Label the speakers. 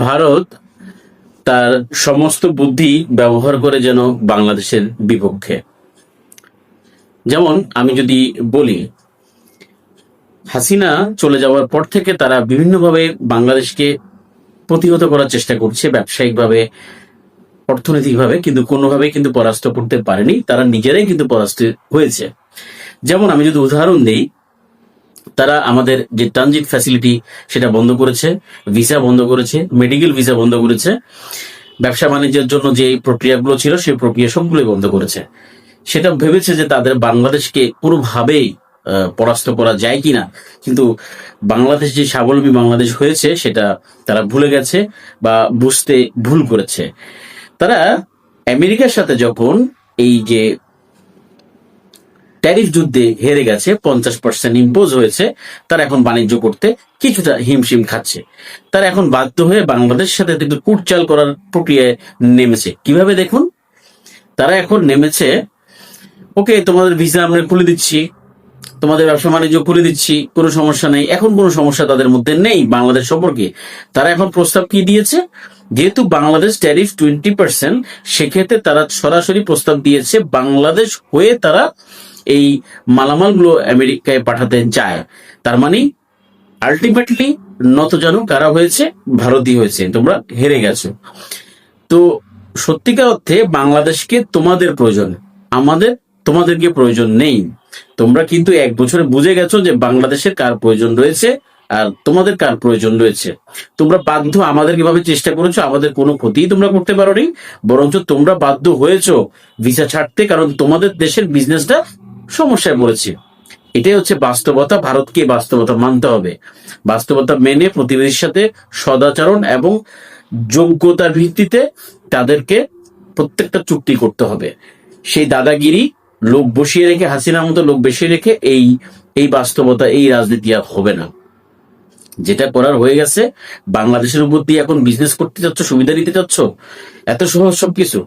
Speaker 1: ভারত তার সমস্ত বুদ্ধি ব্যবহার করে যেন বাংলাদেশের বিপক্ষে। যেমন আমি যদি বলি, হাসিনা চলে যাওয়ার পর থেকে তারা বিভিন্নভাবে বাংলাদেশকে প্রতিহত করার চেষ্টা করছে, ব্যবসায়িকভাবে, অর্থনৈতিকভাবে, কিন্তু কোনোভাবেই কিন্তু পরাস্ত করতে পারেনি। তারা নিজেরাই কিন্তু পরাস্ত হয়েছে। যেমন আমি যদি উদাহরণ দিই, তারা আমাদের যে ট্রানজিট ফ্যাসিলিটি সেটা বন্ধ করেছে, ভিসা বন্ধ করেছে, মেডিকেল ভিসা বন্ধ করেছে, ব্যবসা বাণিজ্যের জন্য যে প্রক্রিয়াগুলো ছিল সেই প্রক্রিয়া সবগুলোই বন্ধ করেছে। সেটা ভেবেছে যে তাদের বাংলাদেশকে কোনোভাবেই পরাস্ত করা যায় কিনা, কিন্তু বাংলাদেশ যে স্বাবলম্বী বাংলাদেশ হয়েছে সেটা তারা ভুলে গেছে বা বুঝতে ভুল করেছে। তারা আমেরিকার সাথে যখন এই যে ট্যারিফ যুদ্ধে হেরে গেছে, 50% ইম্পোজ হয়েছে, তারা এখন বাণিজ্য করতে কিছুটা হিমশিম খাচ্ছে। তারা এখন বাধ্য হয়ে বাংলাদেশের সাথে কিন্তু কুটচাল করার প্রক্রিয়ায় নেমেছে। কিভাবে দেখুন, তারা এখন নেমেছে, ওকে তোমাদের ভিসা আমরা খুলে দিচ্ছি, তোমাদের ব্যবসা বাণিজ্য খুলে দিচ্ছি, কোনো সমস্যা নেই। এখন কোনো সমস্যা তাদের মধ্যে নেই বাংলাদেশ সম্পর্কে। তারা এখন প্রস্তাব কি দিয়েছে, যেহেতু বাংলাদেশ ট্যারিফ 20%, সেক্ষেত্রে তারা সরাসরি প্রস্তাব দিয়েছে বাংলাদেশ হয়ে তারা এই মালামালগুলো আমেরিকায় পাঠাতে চায়। তার মানে আলটিমেটলি নতজানু কারা হয়েছে, ভারতই হয়েছে। তোমরা হেরে গেছো। তো সত্যিকার অর্থে বাংলাদেশকে তোমাদের প্রয়োজন, আমাদের তোমাদেরকে প্রয়োজন নেই। তোমরা কিন্তু 1 বছরে বুঝে গেছো যে বাংলাদেশের কার প্রয়োজন রয়েছে আর তোমাদের কার প্রয়োজন রয়েছে। তোমরা বাধ্য, আমাদের কিভাবে চেষ্টা করেছো, আমাদের কোনো ক্ষতিই তোমরা করতে পারোনি, বরঞ্চ তোমরা বাধ্য হয়েছো ভিসা ছাড়তে, কারণ তোমাদের দেশের বিজনেসটা সমস্যায় পড়েছে। এটাই হচ্ছে বাস্তবতা। ভারতকে বাস্তবতা মানতে হবে। বাস্তবতা মেনে প্রতিবেশীর সাথে সদাচরণ এবং যোগ্যতার ভিত্তিতে তাদেরকে প্রত্যেকটা চুক্তি করতে হবে। সেই দাদাগিরি, লোক বসিয়ে রেখে, হাসিনার মতো লোক বসিয়ে রেখে এই বাস্তবতা, এই রাজনীতি আর হবে না। যেটা করার হয়ে গেছে। বাংলাদেশের উপর দিয়ে এখন বিজনেস করতে চাচ্ছ, সুবিধা নিতে চাচ্ছ, এত সহজ সবকিছু।